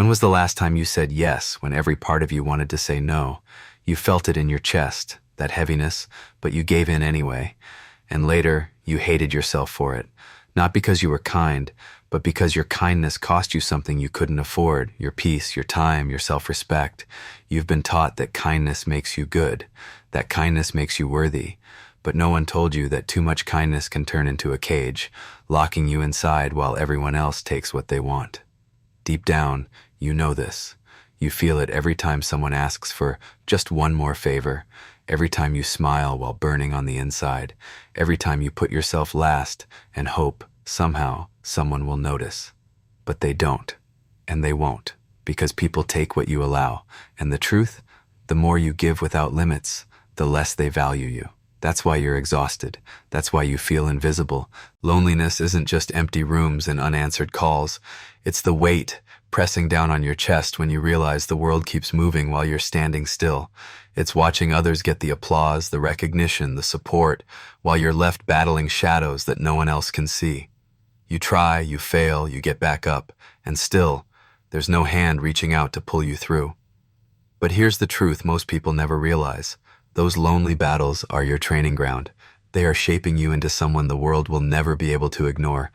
When was the last time you said yes when every part of you wanted to say no? You felt it in your chest, that heaviness, but you gave in anyway. And later, you hated yourself for it. Not because you were kind, but because your kindness cost you something you couldn't afford, your peace, your time, your self-respect. You've been taught that kindness makes you good, that kindness makes you worthy. But no one told you that too much kindness can turn into a cage, locking you inside while everyone else takes what they want. Deep down, you know this. You feel it every time someone asks for just one more favor, every time you smile while burning on the inside, every time you put yourself last and hope somehow someone will notice. But they don't, and they won't, because people take what you allow, and the truth, the more you give without limits, the less they value you. That's why you're exhausted. That's why you feel invisible. Loneliness isn't just empty rooms and unanswered calls. It's the weight pressing down on your chest when you realize the world keeps moving while you're standing still. It's watching others get the applause, the recognition, the support, while you're left battling shadows that no one else can see. You try, you fail, you get back up, and still, there's no hand reaching out to pull you through. But here's the truth most people never realize. Those lonely battles are your training ground. They are shaping you into someone the world will never be able to ignore.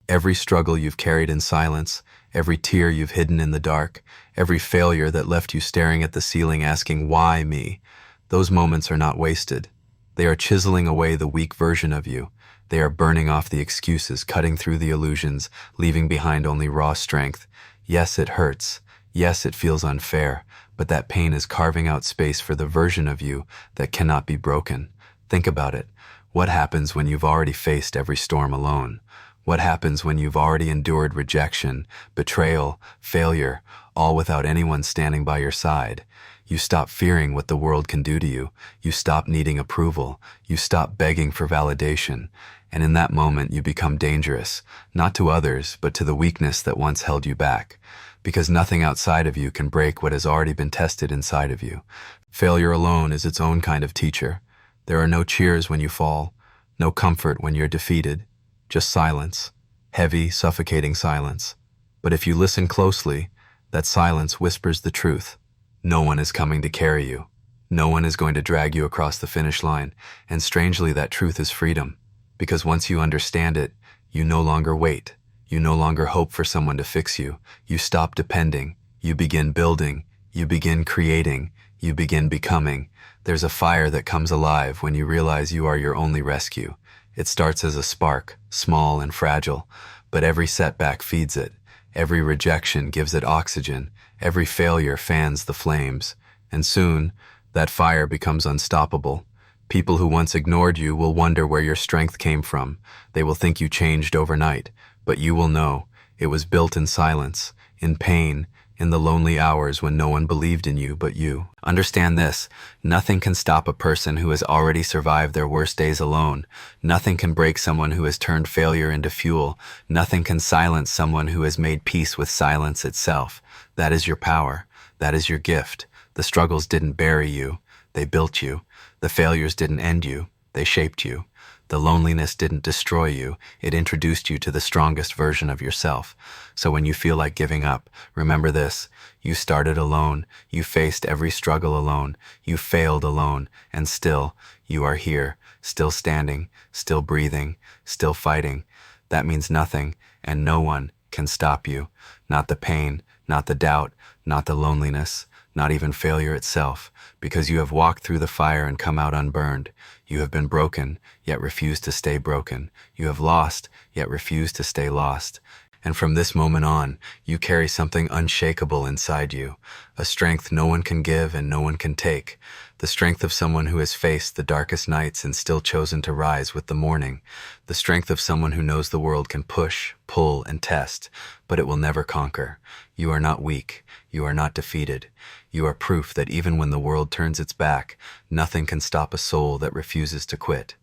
Every struggle you've carried in silence, every tear you've hidden in the dark, every failure that left you staring at the ceiling asking, "Why me?" Those moments are not wasted. They are chiseling away the weak version of you. They are burning off the excuses, cutting through the illusions, leaving behind only raw strength. Yes, it hurts. Yes, it feels unfair. But that pain is carving out space for the version of you that cannot be broken. Think about it. What happens when you've already faced every storm alone? What happens when you've already endured rejection, betrayal, failure, all without anyone standing by your side? You stop fearing what the world can do to you. You stop needing approval. You stop begging for validation. And in that moment, you become dangerous, not to others, but to the weakness that once held you back. Because nothing outside of you can break what has already been tested inside of you. Failure alone is its own kind of teacher. There are no cheers when you fall, no comfort when you're defeated, just silence, heavy, suffocating silence. But if you listen closely, that silence whispers the truth. No one is coming to carry you. No one is going to drag you across the finish line. And strangely, that truth is freedom. Because once you understand it, you no longer wait. You no longer hope for someone to fix you. You stop depending. You begin building. You begin creating. You begin becoming. There's a fire that comes alive when you realize you are your only rescue. It starts as a spark, small and fragile, but every setback feeds it. Every rejection gives it oxygen. Every failure fans the flames. And soon, that fire becomes unstoppable. People who once ignored you will wonder where your strength came from. They will think you changed overnight. But you will know it was built in silence, in pain, in the lonely hours when no one believed in you but you. Understand this, nothing can stop a person who has already survived their worst days alone. Nothing can break someone who has turned failure into fuel. Nothing can silence someone who has made peace with silence itself. That is your power. That is your gift. The struggles didn't bury you. They built you. The failures didn't end you. They shaped you. The loneliness didn't destroy you. It introduced you to the strongest version of yourself. So when you feel like giving up, remember this. You started alone. You faced every struggle alone. You failed alone. And still, you are here, still standing, still breathing, still fighting. That means nothing, and no one can stop you. Not the pain, not the doubt, not the loneliness, not even failure itself, because you have walked through the fire and come out unburned. You have been broken, yet refused to stay broken. You have lost, yet refused to stay lost. And from this moment on, you carry something unshakable inside you, a strength no one can give and no one can take, the strength of someone who has faced the darkest nights and still chosen to rise with the morning, the strength of someone who knows the world can push, pull, and test, but it will never conquer. You are not weak. You are not defeated. You are proof that even when the world turns its back, nothing can stop a soul that refuses to quit.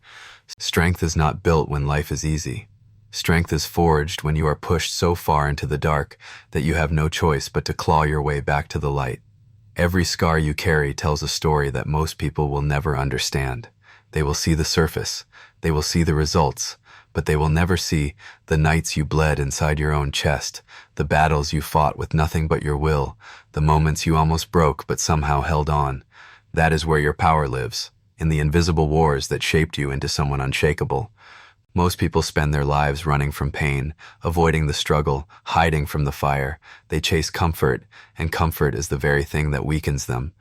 Strength is not built when life is easy. Strength is forged when you are pushed so far into the dark that you have no choice but to claw your way back to the light. Every scar you carry tells a story that most people will never understand. They will see the surface. They will see the results. but they will never see the nights you bled inside your own chest, the battles you fought with nothing but your will, the moments you almost broke but somehow held on. That is where your power lives, in the invisible wars that shaped you into someone unshakable. Most people spend their lives running from pain, avoiding the struggle, hiding from the fire. They chase comfort, and comfort is the very thing that weakens them.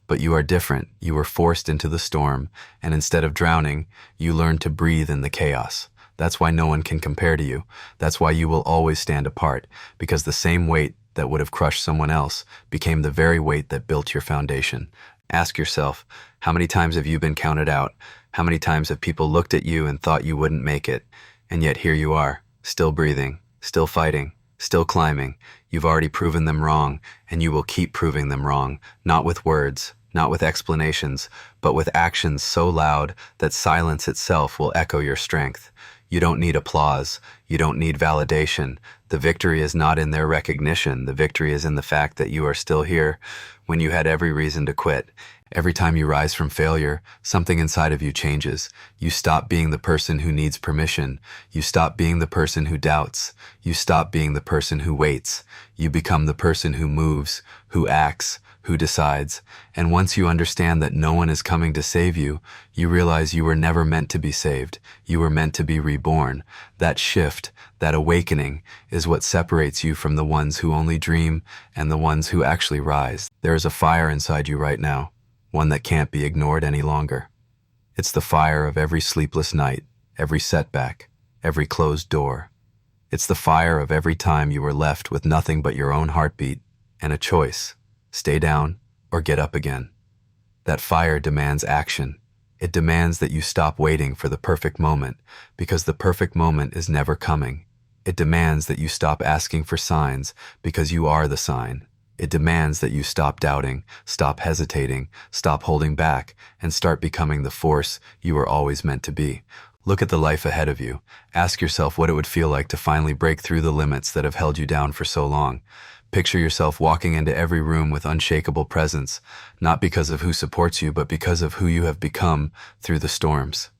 But you are different. You were forced into the storm, and instead of drowning, you learned to breathe in the chaos. That's why no one can compare to you. That's why you will always stand apart, because the same weight that would have crushed someone else became the very weight that built your foundation. Ask yourself, how many times have you been counted out? How many times have people looked at you and thought you wouldn't make it? And yet here you are, still breathing, still fighting, still climbing. You've already proven them wrong, and you will keep proving them wrong, not with words, not with explanations, but with actions so loud that silence itself will echo your strength. You don't need applause. You don't need validation. The victory is not in their recognition. The victory is in the fact that you are still here when you had every reason to quit. Every time you rise from failure, something inside of you changes. You stop being the person who needs permission. You stop being the person who doubts. You stop being the person who waits. You become the person who moves, who acts, who decides. And once you understand that no one is coming to save you, you realize you were never meant to be saved. You were meant to be reborn. That shift, that awakening, is what separates you from the ones who only dream and the ones who actually rise. There is a fire inside you right now, one that can't be ignored any longer. It's the fire of every sleepless night, every setback, every closed door. It's the fire of every time you were left with nothing but your own heartbeat and a choice: stay down or get up again. That fire demands action. It demands that you stop waiting for the perfect moment, because the perfect moment is never coming. It demands that you stop asking for signs, because you are the sign. It demands that you stop doubting, stop hesitating, stop holding back, and start becoming the force you were always meant to be. Look at the life ahead of you. Ask yourself what it would feel like to finally break through the limits that have held you down for so long. Picture yourself walking into every room with unshakable presence, not because of who supports you, but because of who you have become through the storms.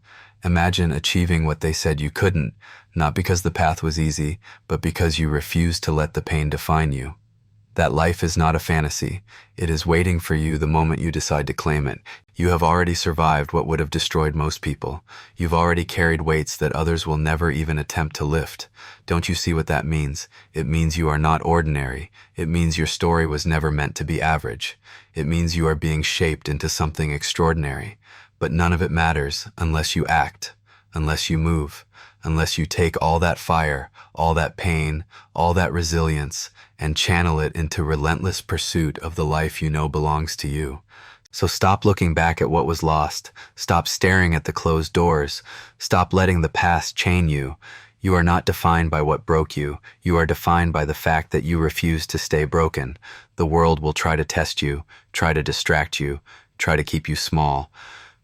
Imagine achieving what they said you couldn't, not because the path was easy, but because you refused to let the pain define you. That life is not a fantasy. It is waiting for you the moment you decide to claim it. You have already survived what would have destroyed most people. You've already carried weights that others will never even attempt to lift. Don't you see what that means? It means you are not ordinary. It means your story was never meant to be average. It means you are being shaped into something extraordinary. But none of it matters unless you act, unless you move, unless you take all that fire, all that pain, all that resilience, and channel it into relentless pursuit of the life you know belongs to you. So stop looking back at what was lost. Stop staring at the closed doors. Stop letting the past chain you. You are not defined by what broke you. You are defined by the fact that you refuse to stay broken. The world will try to test you, try to distract you, try to keep you small.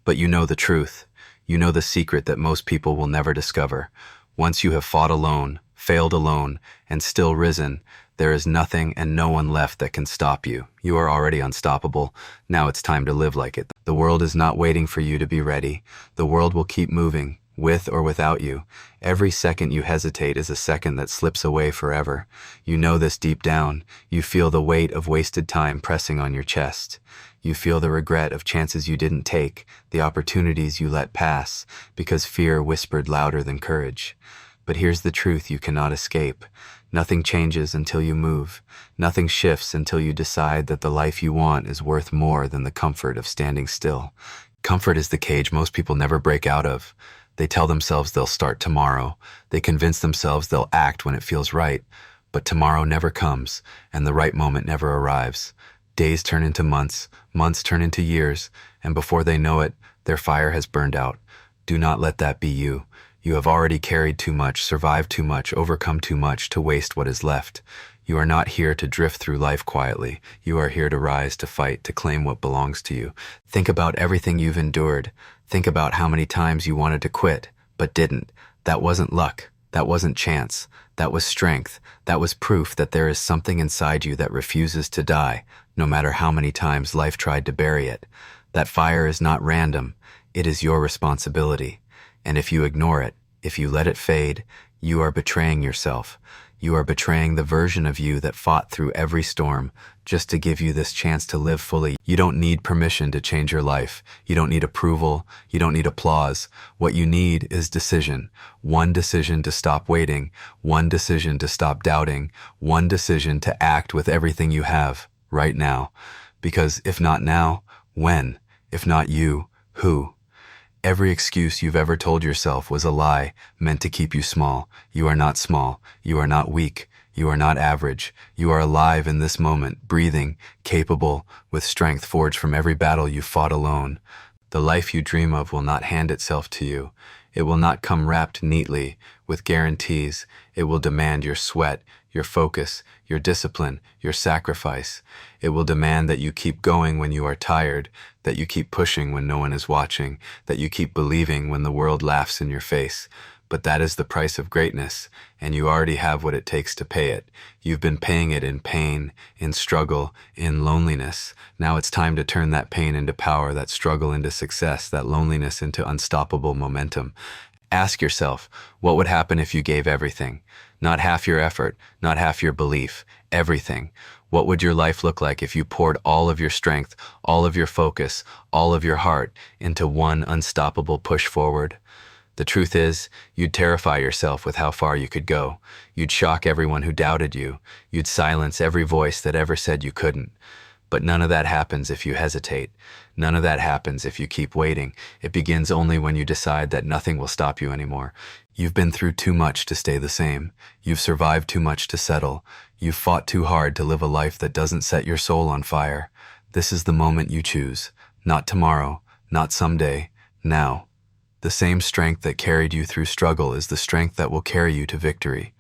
But you know the truth. You know the secret that most people will never discover. Once you have fought alone, failed alone, and still risen, there is nothing and no one left that can stop you. You are already unstoppable. Now it's time to live like it. The world is not waiting for you to be ready. The world will keep moving, with or without you. Every second you hesitate is a second that slips away forever. You know this deep down. You feel the weight of wasted time pressing on your chest. You feel the regret of chances you didn't take, the opportunities you let pass, because fear whispered louder than courage. But here's the truth you cannot escape. Nothing changes until you move. Nothing shifts until you decide that the life you want is worth more than the comfort of standing still. Comfort is the cage most people never break out of. They tell themselves they'll start tomorrow. They convince themselves they'll act when it feels right. But tomorrow never comes, and the right moment never arrives. Days turn into months, months turn into years, and before they know it, their fire has burned out. Do not let that be you. You have already carried too much, survived too much, overcome too much to waste what is left. You are not here to drift through life quietly. You are here to rise, to fight, to claim what belongs to you. Think about everything you've endured. Think about how many times you wanted to quit, but didn't. That wasn't luck. That wasn't chance. That was strength. That was proof that there is something inside you that refuses to die, no matter how many times life tried to bury it. That fire is not random. It is your responsibility. And if you ignore it, If you let it fade, you are betraying yourself. You are betraying the version of you that fought through every storm just to give you this chance to live fully. You don't need permission to change your life. You don't need approval. You don't need applause. What you need is decision. One decision to stop waiting. One decision to stop doubting. One decision to act with everything you have right now. Because if not now, when? If not you, who? Every excuse you've ever told yourself was a lie meant to keep you small. You are not small. You are not weak. You are not average. You are alive in this moment, breathing, capable, with strength forged from every battle you fought alone. The life you dream of will not hand itself to you. It will not come wrapped neatly with guarantees. It will demand your sweat, your focus, your discipline, your sacrifice. It will demand that you keep going when you are tired, that you keep pushing when no one is watching, that you keep believing when the world laughs in your face. But that is the price of greatness, and you already have what it takes to pay it. You've been paying it in pain, in struggle, in loneliness. Now it's time to turn that pain into power, that struggle into success, that loneliness into unstoppable momentum. Ask yourself, what would happen if you gave everything? Not half your effort, not half your belief, everything. What would your life look like if you poured all of your strength, all of your focus, all of your heart into one unstoppable push forward? The truth is, you'd terrify yourself with how far you could go. You'd shock everyone who doubted you. You'd silence every voice that ever said you couldn't. But none of that happens if you hesitate. None of that happens if you keep waiting. It begins only when you decide that nothing will stop you anymore. You've been through too much to stay the same. You've survived too much to settle. You've fought too hard to live a life that doesn't set your soul on fire. This is the moment you choose. Not tomorrow, not someday, now. The same strength that carried you through struggle is the strength that will carry you to victory.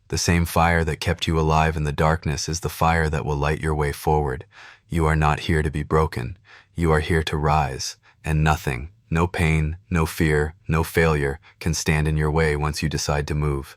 The same fire that kept you alive in the darkness is the fire that will light your way forward. You are not here to be broken. You are here to rise, and nothing, no pain, no fear, no failure can stand in your way once you decide to move.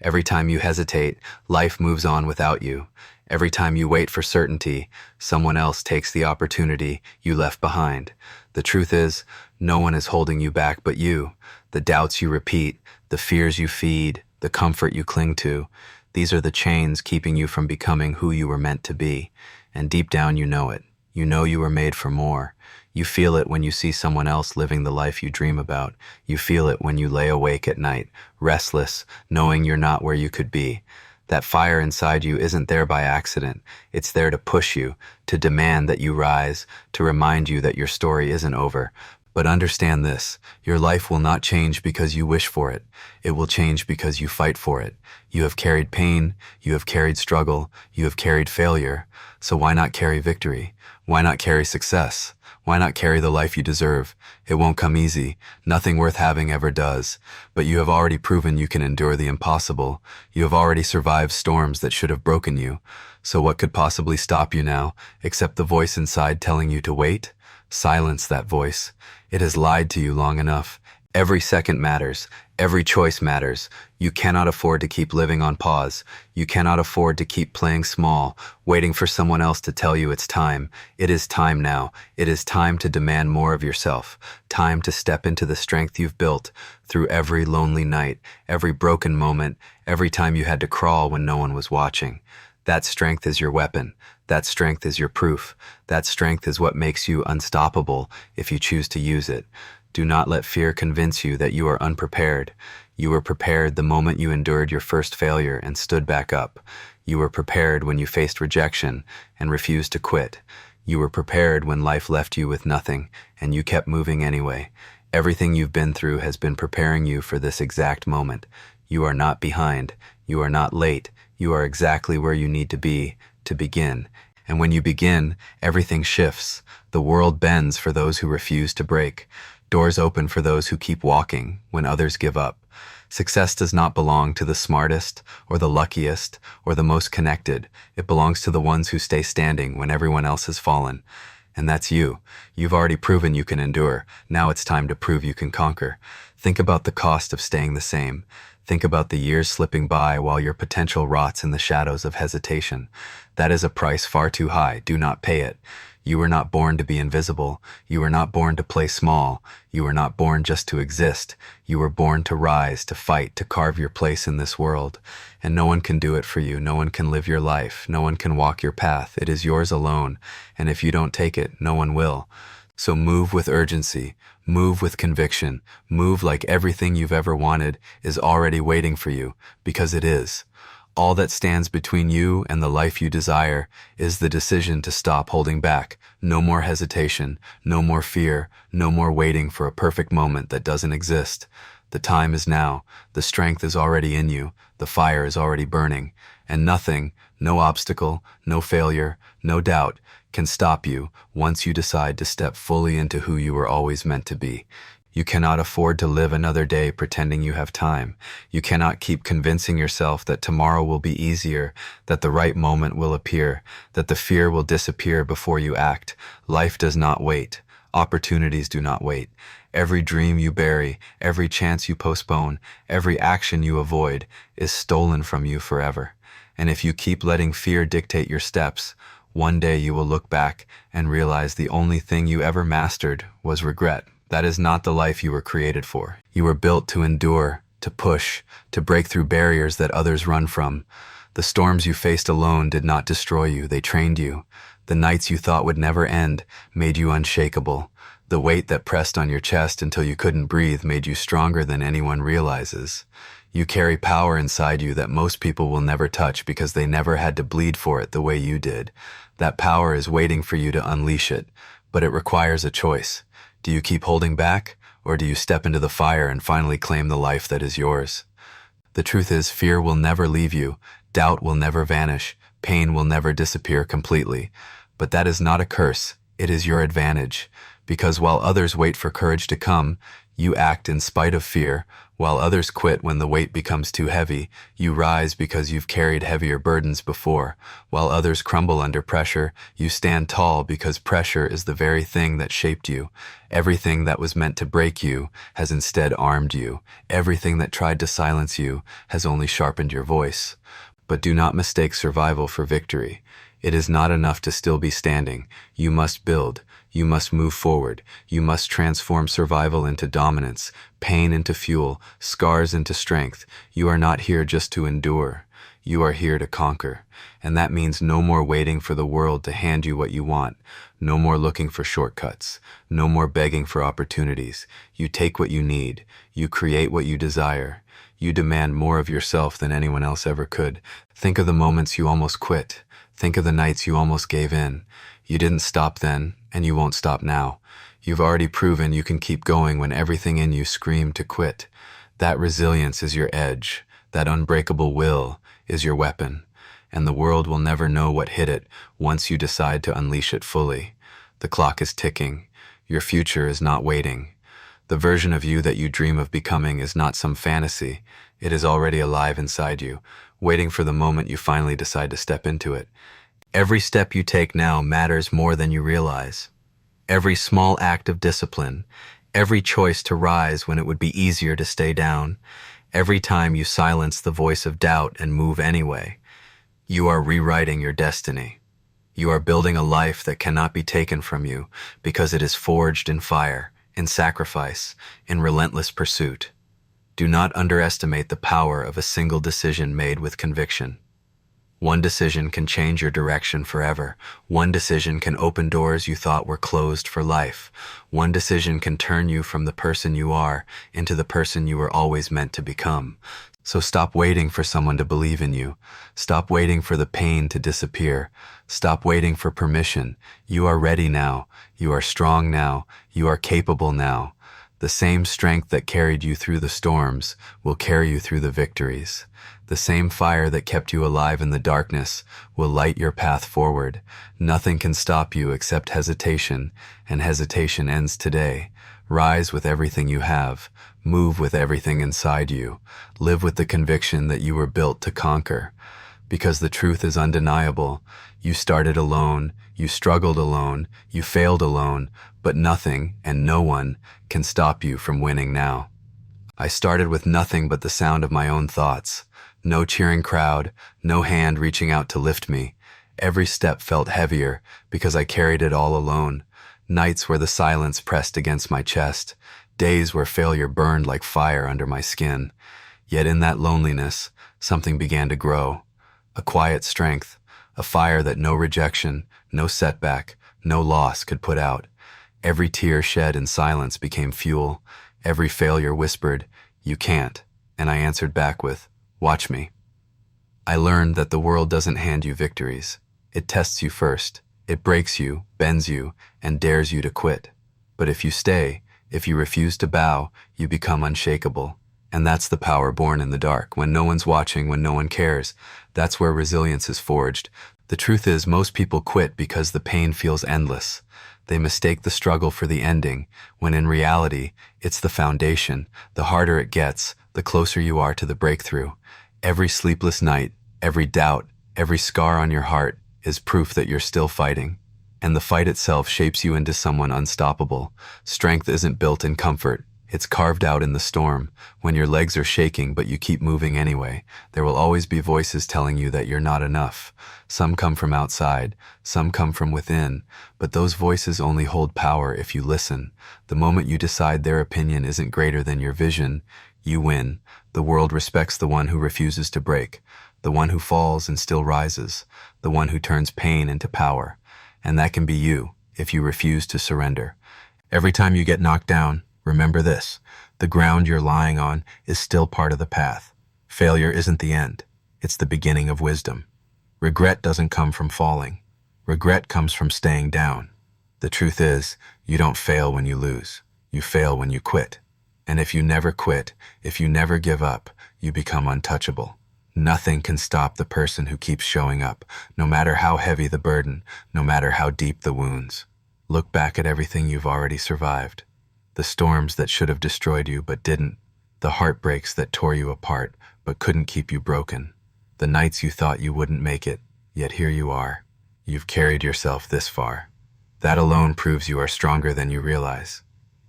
Every time you hesitate, life moves on without you. Every time you wait for certainty, someone else takes the opportunity you left behind. The truth is, no one is holding you back but you. The doubts you repeat, the fears you feed, the comfort you cling to, these are the chains keeping you from becoming who you were meant to be. And deep down you know it. You know you were made for more. You feel it when you see someone else living the life you dream about. You feel it when you lay awake at night, restless, knowing you're not where you could be. That fire inside you isn't there by accident. It's there to push you, to demand that you rise, to remind you that your story isn't over. But understand this, your life will not change because you wish for it. It will change because you fight for it. You have carried pain, you have carried struggle, you have carried failure. So why not carry victory? Why not carry success? Why not carry the life you deserve? It won't come easy. Nothing worth having ever does. But you have already proven you can endure the impossible. You have already survived storms that should have broken you. So what could possibly stop you now, except the voice inside telling you to wait? Silence that voice. It has lied to you long enough. Every second matters. Every choice matters. You cannot afford to keep living on pause. You cannot afford to keep playing small, waiting for someone else to tell you it's time. It is time now. It is time to demand more of yourself. Time to step into the strength you've built through every lonely night, every broken moment, every time you had to crawl when no one was watching. That strength is your weapon. That strength is your proof. That strength is what makes you unstoppable if you choose to use it. Do not let fear convince you that you are unprepared. You were prepared the moment you endured your first failure and stood back up. You were prepared when you faced rejection and refused to quit. You were prepared when life left you with nothing and you kept moving anyway. Everything you've been through has been preparing you for this exact moment. You are not behind. You are not late. You are exactly where you need to be to begin. And when you begin, everything shifts. The world bends for those who refuse to break. Doors open for those who keep walking when others give up. Success does not belong to the smartest or the luckiest or the most connected. It belongs to the ones who stay standing when everyone else has fallen. And that's you. You've already proven you can endure. Now it's time to prove you can conquer. Think about the cost of staying the same. Think about the years slipping by while your potential rots in the shadows of hesitation. That is a price far too high. Do not pay it. You were not born to be invisible. You were not born to play small. You were not born just to exist. You were born to rise, to fight, to carve your place in this world. And no one can do it for you. No one can live your life. No one can walk your path. It is yours alone. And if you don't take it, no one will. So move with urgency. Move with conviction. Move like everything you've ever wanted is already waiting for you, because it is. All that stands between you and the life you desire is the decision to stop holding back. No more hesitation, no more fear, no more waiting for a perfect moment that doesn't exist. The time is now. The strength is already in you. The fire is already burning. And nothing, no obstacle, no failure, no doubt, can stop you once you decide to step fully into who you were always meant to be. You cannot afford to live another day pretending you have time. You cannot keep convincing yourself that tomorrow will be easier, that the right moment will appear, that the fear will disappear before you act. Life does not wait. Opportunities do not wait. Every dream you bury, every chance you postpone, every action you avoid is stolen from you forever. And if you keep letting fear dictate your steps, one day you will look back and realize the only thing you ever mastered was regret. That is not the life you were created for. You were built to endure, to push, to break through barriers that others run from. The storms you faced alone did not destroy you, they trained you. The nights you thought would never end made you unshakable. The weight that pressed on your chest until you couldn't breathe made you stronger than anyone realizes. You carry power inside you that most people will never touch because they never had to bleed for it the way you did. That power is waiting for you to unleash it, but it requires a choice. Do you keep holding back, or do you step into the fire and finally claim the life that is yours? The truth is, fear will never leave you, doubt will never vanish, pain will never disappear completely. But that is not a curse, it is your advantage. Because while others wait for courage to come, you act in spite of fear. While others quit when the weight becomes too heavy, you rise because you've carried heavier burdens before. While others crumble under pressure, you stand tall because pressure is the very thing that shaped you. Everything that was meant to break you has instead armed you. Everything that tried to silence you has only sharpened your voice. But do not mistake survival for victory. It is not enough to still be standing. You must build. You must move forward. You must transform survival into dominance, pain into fuel, scars into strength. You are not here just to endure. You are here to conquer. And that means no more waiting for the world to hand you what you want. No more looking for shortcuts. No more begging for opportunities. You take what you need. You create what you desire. You demand more of yourself than anyone else ever could. Think of the moments you almost quit. Think of the nights you almost gave in. You didn't stop then, and you won't stop now. You've already proven you can keep going when everything in you screamed to quit. That resilience is your edge. That unbreakable will is your weapon. And the world will never know what hit it once you decide to unleash it fully. The clock is ticking. Your future is not waiting. The version of you that you dream of becoming is not some fantasy. It is already alive inside you, waiting for the moment you finally decide to step into it. Every step you take now matters more than you realize. Every small act of discipline, every choice to rise when it would be easier to stay down, every time you silence the voice of doubt and move anyway, you are rewriting your destiny. You are building a life that cannot be taken from you because it is forged in fire, in sacrifice, in relentless pursuit. Do not underestimate the power of a single decision made with conviction. One decision can change your direction forever. One decision can open doors you thought were closed for life. One decision can turn you from the person you are into the person you were always meant to become. So stop waiting for someone to believe in you. Stop waiting for the pain to disappear. Stop waiting for permission. You are ready now. You are strong now. You are capable now. The same strength that carried you through the storms will carry you through the victories. The same fire that kept you alive in the darkness will light your path forward. Nothing can stop you except hesitation, and hesitation ends today. Rise with everything you have. Move with everything inside you. Live with the conviction that you were built to conquer. Because the truth is undeniable. You started alone, you struggled alone, you failed alone, but nothing and no one can stop you from winning now. I started with nothing but the sound of my own thoughts. No cheering crowd, no hand reaching out to lift me. Every step felt heavier because I carried it all alone. Nights where the silence pressed against my chest. Days where failure burned like fire under my skin. Yet in that loneliness, something began to grow. A quiet strength, a fire that no rejection, no setback, no loss could put out. Every tear shed in silence became fuel. Every failure whispered, "You can't." And I answered back with, "Watch me." I learned that the world doesn't hand you victories. It tests you first. It breaks you, bends you, and dares you to quit. But if you stay, if you refuse to bow, you become unshakable. And that's the power born in the dark, when no one's watching, when no one cares. That's where resilience is forged. The truth is, most people quit because the pain feels endless. They mistake the struggle for the ending, when in reality, it's the foundation. The harder it gets, the closer you are to the breakthrough. Every sleepless night, every doubt, every scar on your heart is proof that you're still fighting. And the fight itself shapes you into someone unstoppable. Strength isn't built in comfort. It's carved out in the storm. When your legs are shaking but you keep moving anyway, there will always be voices telling you that you're not enough. Some come from outside, some come from within, but those voices only hold power if you listen. The moment you decide their opinion isn't greater than your vision, you win. The world respects the one who refuses to break, the one who falls and still rises, the one who turns pain into power. And that can be you, if you refuse to surrender. Every time you get knocked down, remember this: the ground you're lying on is still part of the path. Failure isn't the end. It's the beginning of wisdom. Regret doesn't come from falling. Regret comes from staying down. The truth is, you don't fail when you lose. You fail when you quit. And if you never quit, if you never give up, you become untouchable. Nothing can stop the person who keeps showing up, no matter how heavy the burden, no matter how deep the wounds. Look back at everything you've already survived. The storms that should have destroyed you but didn't. The heartbreaks that tore you apart but couldn't keep you broken. The nights you thought you wouldn't make it, yet here you are. You've carried yourself this far. That alone proves you are stronger than you realize.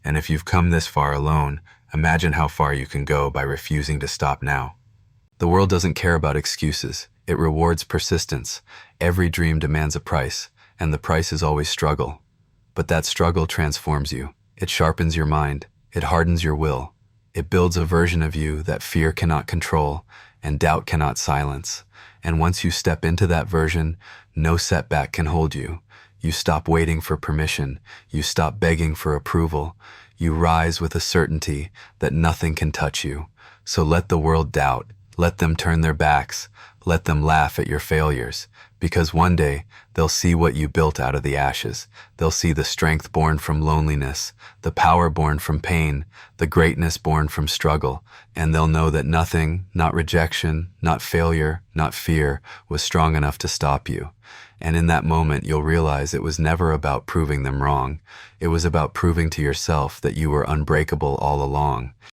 And if you've come this far alone, imagine how far you can go by refusing to stop now. The world doesn't care about excuses. It rewards persistence. Every dream demands a price, and the price is always struggle. But that struggle transforms you. It sharpens your mind. It hardens your will. It builds a version of you that fear cannot control and doubt cannot silence. And once you step into that version, no setback can hold you. You stop waiting for permission. You stop begging for approval. You rise with a certainty that nothing can touch you. So let the world doubt. Let them turn their backs. Let them laugh at your failures. Because one day, they'll see what you built out of the ashes. They'll see the strength born from loneliness, the power born from pain, the greatness born from struggle. And they'll know that nothing, not rejection, not failure, not fear, was strong enough to stop you. And in that moment, you'll realize it was never about proving them wrong. It was about proving to yourself that you were unbreakable all along.